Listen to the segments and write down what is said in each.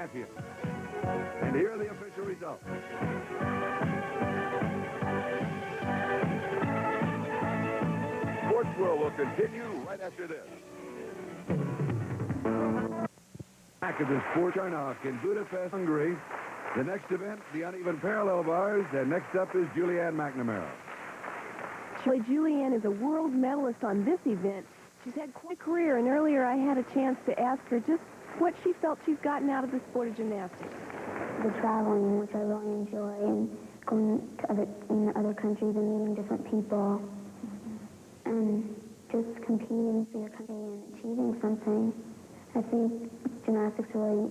champion. And here are the official results. Sports World will continue right after this. Back at the Sport Charnock in Budapest, Hungary. The next event, the uneven parallel bars, and next up is Julianne McNamara. Julianne is a world medalist on this event. She's had quite a career, and earlier I had a chance to ask her just what she felt she's gotten out of the sport of gymnastics. The traveling, which I really enjoy, and going to other countries and meeting different people, and just competing for your country and achieving something. I think gymnastics really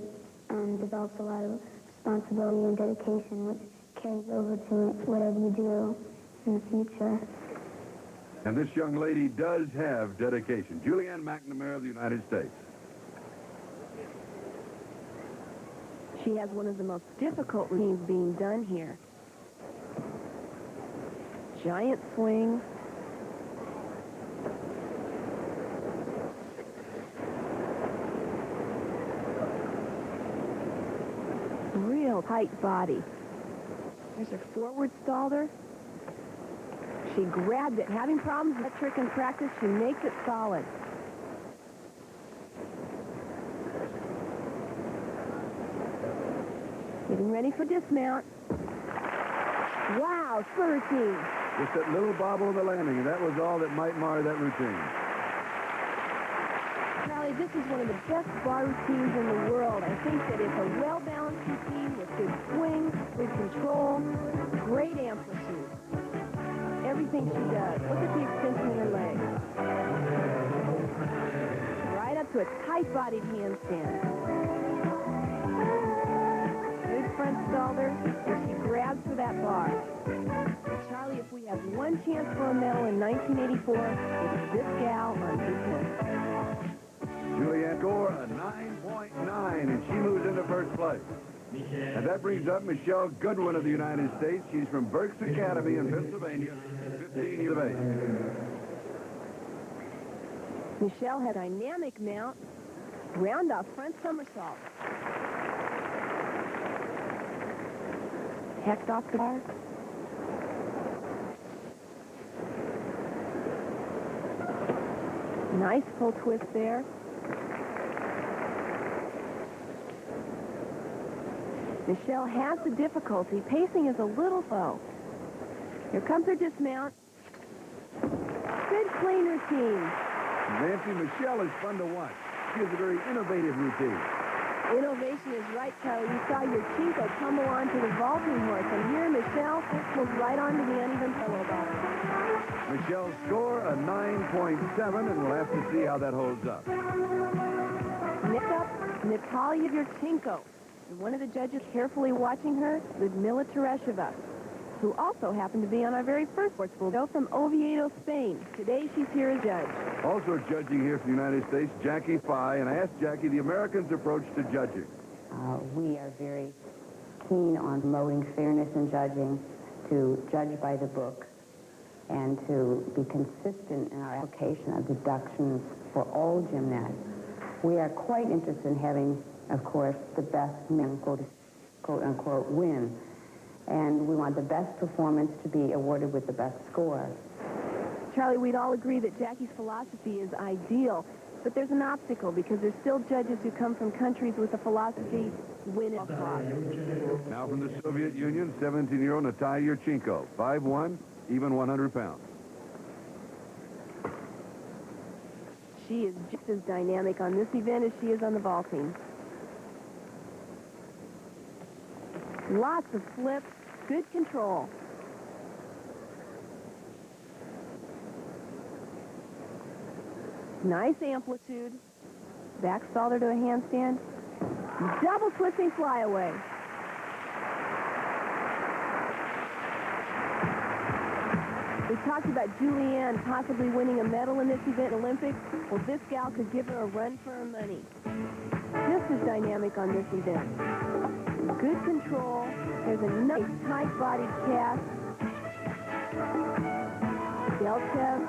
develops a lot of responsibility and dedication, which carries over to whatever you do in the future. And this young lady does have dedication. Julianne McNamara of the United States. She has one of the most difficult routines being done here. Giant swing. Real tight body. There's her forward stalder. She grabbed it. Having problems with that trick in practice, she makes it solid. Getting ready for dismount. Wow, spur routine. Just that little bobble of the landing, and that was all that might mar that routine. Charlie, this is one of the best bar routines in the world. I think that it's a well-balanced routine with good swing, good control, great amplitude. Everything she does. Look at the extension in her leg. Right up to a tight-bodied handstand. Good front stalder, and she grabs for that bar. Charlie, if we have one chance for a medal in 1984, it's this gal on this. Julianne score a 9.9, and she moves into first place. And that brings up Michelle Goodwin of the United States. She's from Burke's Academy in Pennsylvania, 15 years of age. Michelle had a dynamic mount, round off front somersault. Hecked off the bar. Nice full twist there. Michelle has the difficulty. Pacing is a little slow. Here comes her dismount. Good clean routine. Nancy, Michelle is fun to watch. She has a very innovative routine. Innovation is right, Charlie. We saw Yurchenko tumble onto the vaulting horse, and here Michelle moves right onto the uneven parallel bar. Michelle's score a 9.7, and we'll have to see how that holds up. Next up, Natalia Yurchenko. And one of the judges carefully watching her, Ludmila Teresheva, who also happened to be on our very first sports school show from Oviedo, Spain. Today, she's here as judge. Also judging here from the United States, Jackie Fye. And I asked Jackie the Americans' approach to judging. We are very keen on promoting fairness in judging, to judge by the book, and to be consistent in our application of deductions for all gymnasts. We are quite interested in having, of course, the best men, quote-unquote, win. And we want the best performance to be awarded with the best score. Charlie, we'd all agree that Jackie's philosophy is ideal, but there's an obstacle because there's still judges who come from countries with a philosophy win at cost. Now from the Soviet Union, 17-year-old Natalia Yurchenko, 5'1", even 100 pounds. She is just as dynamic on this event as she is on the vaulting. Lots of flips, good control. Nice amplitude. Back stalder to a handstand. Double twisting flyaway. We talked about Julianne possibly winning a medal in this event, Olympics. Well, this gal could give her a run for her money. Just as dynamic on this event. Good control. There's a nice tight-bodied cast. Delta.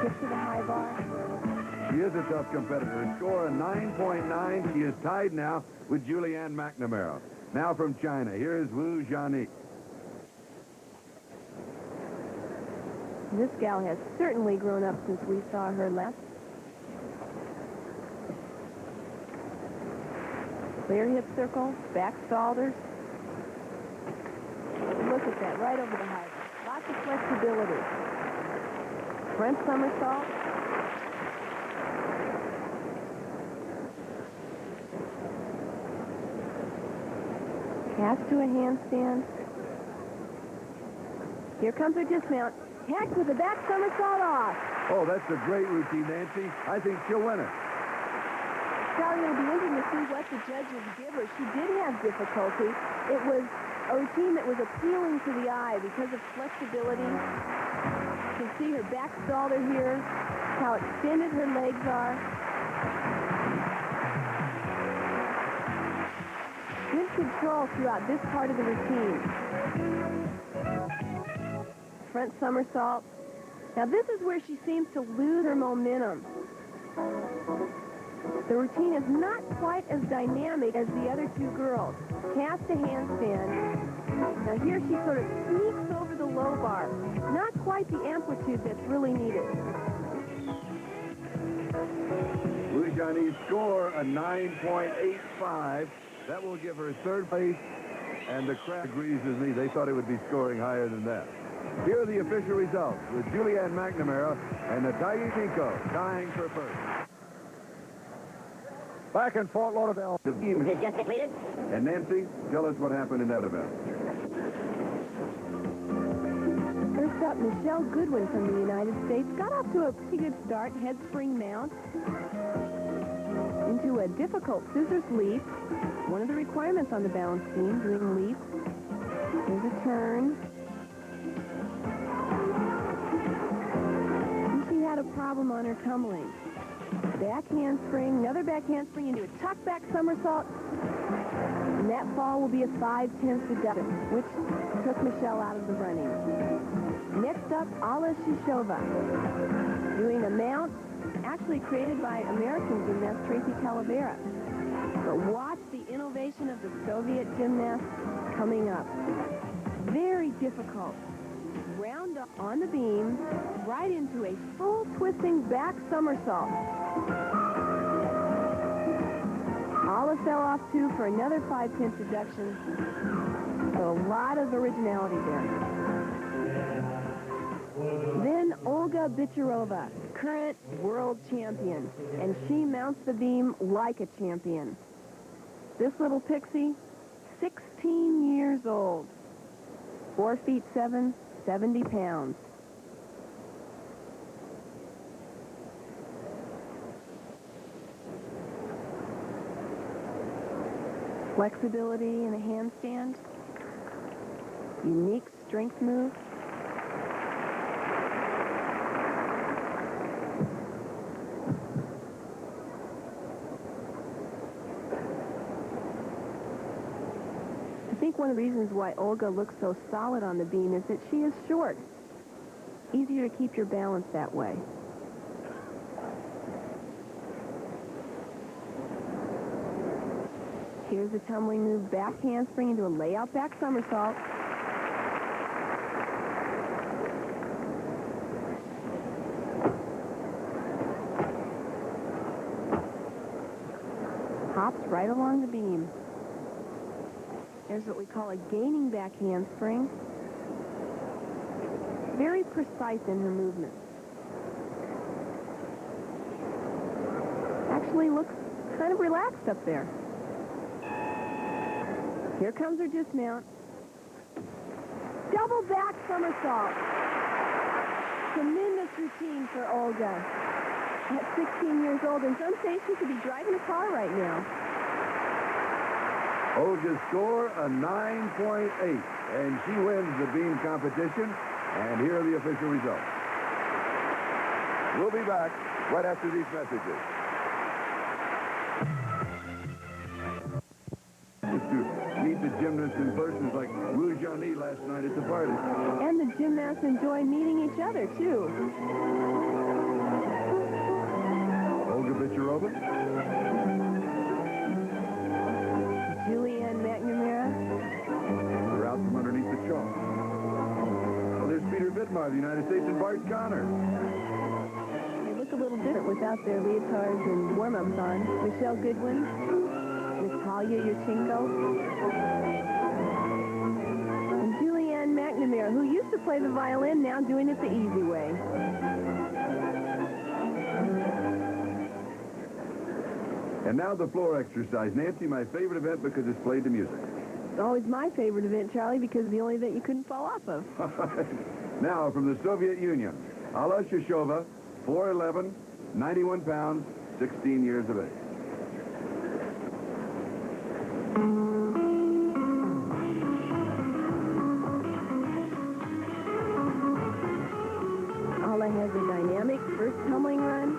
Kick to the high bar. She is a tough competitor. Her score a 9.9. She is tied now with Julianne McNamara. Now from China, here's Wu Jiani. This gal has certainly grown up since we saw her last. Clear hip circle, back stallers. Look at that, right over the high. Lots of flexibility. Front somersault. Pass to a handstand. Here comes her dismount. Heck with a back somersault off. Oh, that's a great routine, Nancy. I think she'll win it. Sally, it'll be interesting to see what the judges give her. She did have difficulty. It was a routine that was appealing to the eye because of flexibility. You can see her back staller here, how extended her legs are. Good control throughout this part of the routine. Front somersault. Now this is where she seems to lose her momentum. The routine is not quite as dynamic as the other two girls. Cast a handstand. Now here she sort of sneaks over the low bar. Not quite the amplitude that's really needed. Wu Jiani's score a 9.85. That will give her third place, and the crowd agrees with me. They thought it would be scoring higher than that. Here are the official results with Julianne McNamara and Natalia Yurchenko tying for first. Back in Fort Lauderdale, the team Is it just completed? And Nancy, tell us what happened in that event. First up, Michelle Goodwin from the United States got off to a pretty good start. Head spring mount into a difficult scissors leap. One of the requirements on the balance beam, doing leaps. There's a turn. And she had a problem on her tumbling. Back handspring, another back handspring into a tuck back somersault. And that fall will be a 5/10 deduction, which took Michelle out of the running. Next up, Shishova, doing a mount actually created by American gymnast Tracy Talavera. But watch the innovation of the Soviet gymnast coming up. Very difficult. Round up on the beam, right into a full twisting back somersault. Alla fell off too for another 5/10 deduction. So a lot of originality there. Then Olga Bicherova, current world champion, and she mounts the beam like a champion. This little pixie, 16 years old, 4 feet 7, 70 pounds. Flexibility in a handstand. Unique strength move. I think one of the reasons why Olga looks so solid on the beam is that she is short. Easier to keep your balance that way. Here's a tumbling move, back handspring into a layout back somersault. Hops right along the beam. There's what we call a gaining back handspring. Very precise in her movement. Actually looks kind of relaxed up there. Here comes her dismount. Double back somersault. Tremendous routine for Olga. At 16 years old, in some states she could be driving a car right now. Olga's score a 9.8, and she wins the beam competition. And here are the official results. We'll be back right after these messages. To meet the gymnasts in person like Wu Jiani last night at the party. And the gymnasts enjoy meeting each other, too. Bicherova. Julianne McNamara. They're out from underneath the chalk. Well, there's Peter Vidmar of the United States and Bart Connor. They look a little different without their leotards and warm-ups on. Michelle Goodwin. Natalia Yurchenko. And Julianne McNamara, who used to play the violin, now doing it the easy way. And now the floor exercise. Nancy, my favorite event because it's played to music. It's always my favorite event, Charlie, because it's the only event you couldn't fall off of. Now, from the Soviet Union, Alla Shishova, 4'11", 91 pounds, 16 years of age. Alla has a dynamic first tumbling run.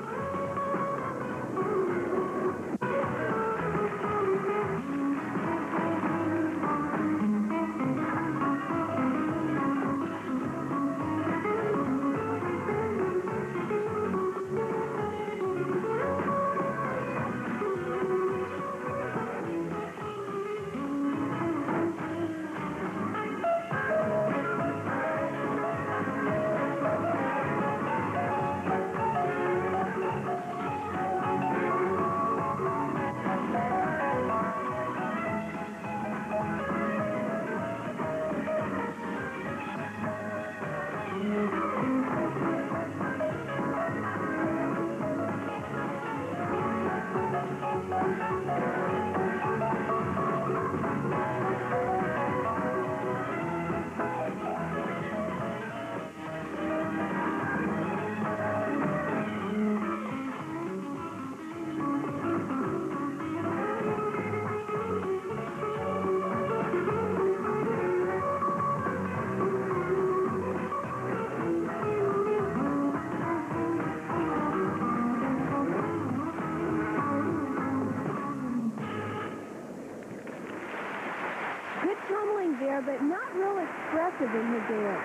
There, but not real expressive in her dance.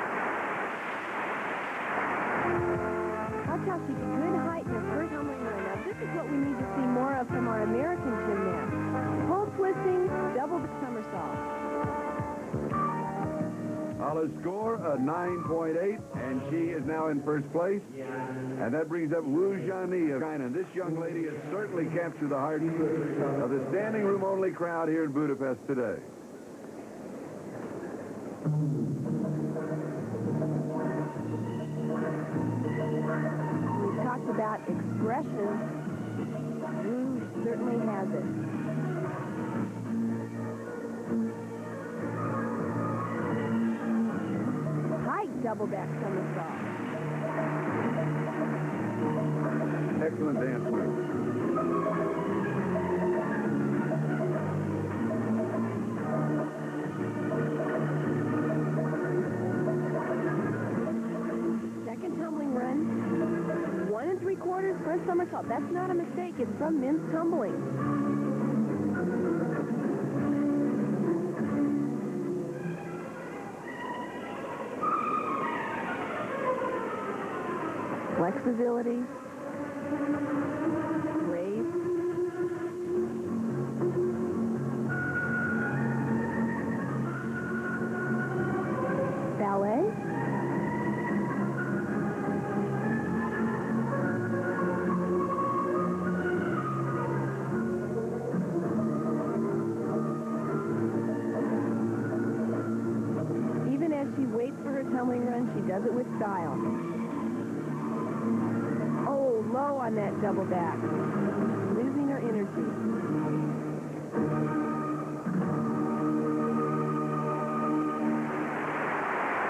Watch how she's good height in her first tumbling run. Now, this is what we need to see more of from our American gymnasts. Pole twisting, double the somersault. Alla's score, a 9.8, and she is now in first place. And that brings up Jiani of China. This young lady has certainly captured the hearts of the standing room only crowd here in Budapest today. We talked about expression. Rouge certainly has it. High double back somersault. Excellent dance move. First somersault. That's not a mistake. It's from men's tumbling. Flexibility. Grace. Ballet. Tumbling run, she does it with style. Oh, low on that double back. Losing her energy.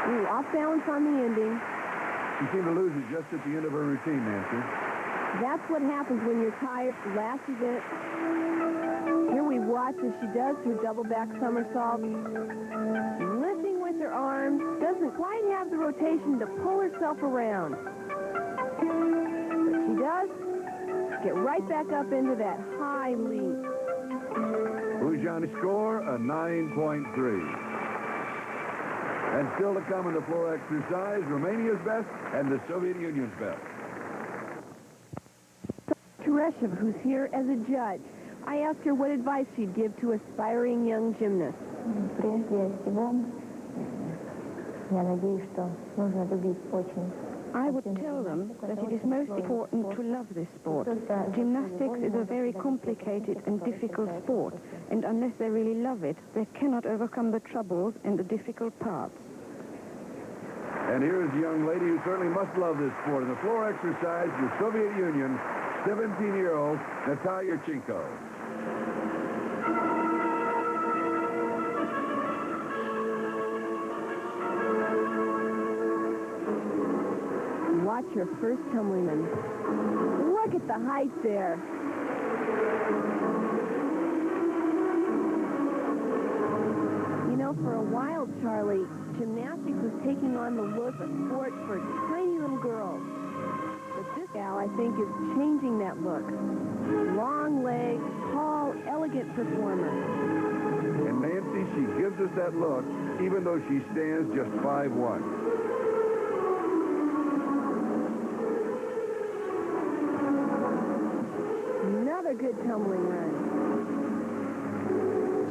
Ooh, off balance on the ending. She seemed to lose it just at the end of her routine, Nancy. That's what happens when you're tired. Last event, here we watch as she does her double back somersault. Lifting with her arms, doesn't quite have the rotation to pull herself around. But she does get right back up into that high leap. Jiani score, a 9.3. And still to come in the floor exercise, Romania's best and the Soviet Union's best. Terrific. Shishova, who's here as a judge. I asked her what advice she'd give to aspiring young gymnasts. Прежде всего, я надеюсь, что нужно любить очень. I would tell them that it is most important to love this sport. Gymnastics is a very complicated and difficult sport, and unless they really love it, they cannot overcome the troubles and the difficult parts. And here is a young lady who certainly must love this sport. In the floor exercise, the Soviet Union, 17-year-old Natalia Yurchenko. Watch her first tumbling run. Look at the height there. You know, for a while, Charlie, gymnastics was taking on the look of sport for tiny little girls. But this gal, I think, is changing that look. Long legs, tall, elegant performer. And Nancy, she gives us that look, even though she stands just 5'1". Another good tumbling run.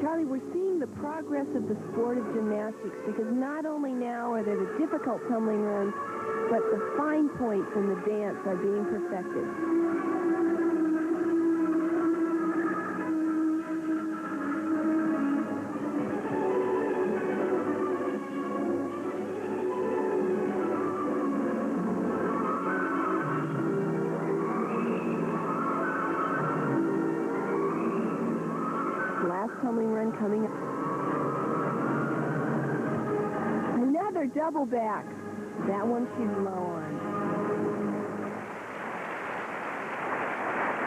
Charlie, we're seeing the progress of the sport of gymnastics because not only now are there the difficult tumbling runs, but the fine points in the dance are being perfected. Last tumbling run coming up. Another double back. That one she's low on.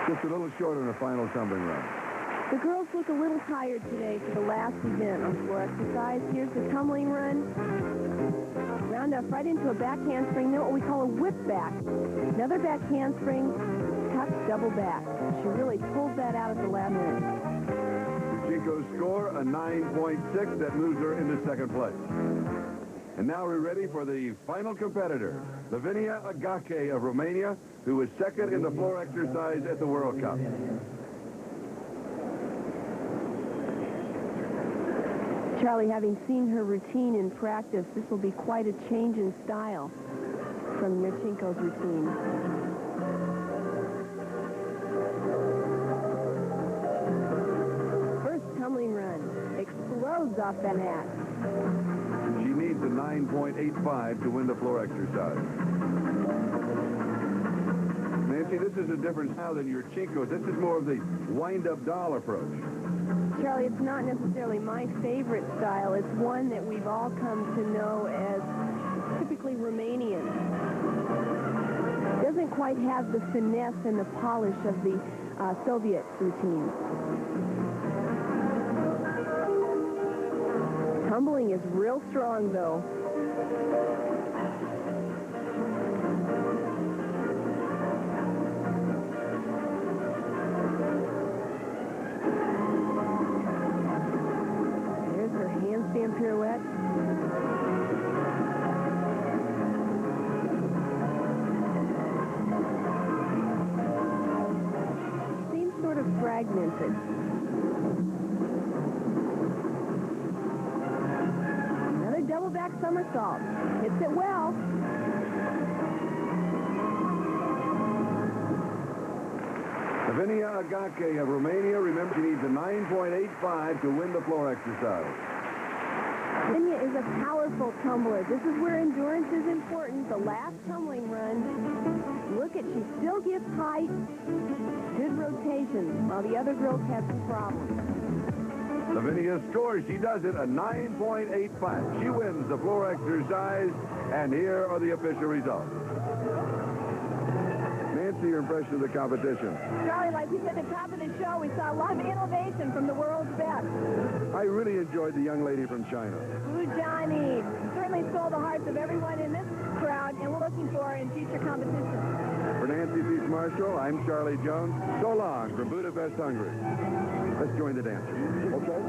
Just a little short on the final tumbling run. The girls look a little tired today for the last event on floor exercise. Here's the tumbling run. Round up right into a back handspring, then what we call a whip back. Another back handspring, tuck, double back. She really pulled that out at the last minute. Yurchenko's score, a 9.6. That moves her into second place. And now we're ready for the final competitor, Lavinia Agache of Romania, who was second in the floor exercise at the World Cup. Charlie, having seen her routine in practice, this will be quite a change in style from Yurchenko's routine. First tumbling run explodes off that mat. She needs a 9.85 to win the floor exercise. Nancy, this is a different style than Yurchenko's. This is more of the wind-up doll approach. Charlie, it's not necessarily my favorite style. It's one that we've all come to know as typically Romanian. It doesn't quite have the finesse and the polish of the Soviet routine. Tumbling is real strong, though. There's her handstand pirouette. Seems sort of fragmented. Double back somersault. Hits it well. Lavinia Agache of Romania, remember, she needs a 9.85 to win the floor exercise. Lavinia is a powerful tumbler. This is where endurance is important. The last tumbling run, look at, she still gets height, good rotation, while the other girls have some problems. Lavinia scores. She does it, a 9.85. She wins the floor exercise, and here are the official results. Nancy, your impression of the competition? Charlie, like we said at the top of the show, we saw a lot of innovation from the world's best. I really enjoyed the young lady from China. Jiani certainly stole the hearts of everyone in this crowd, and we're looking for her in future competitions. For Nancy Peach Marshall, I'm Charlie Jones. So long from Budapest, Hungary. Let's join the dancers. Okay?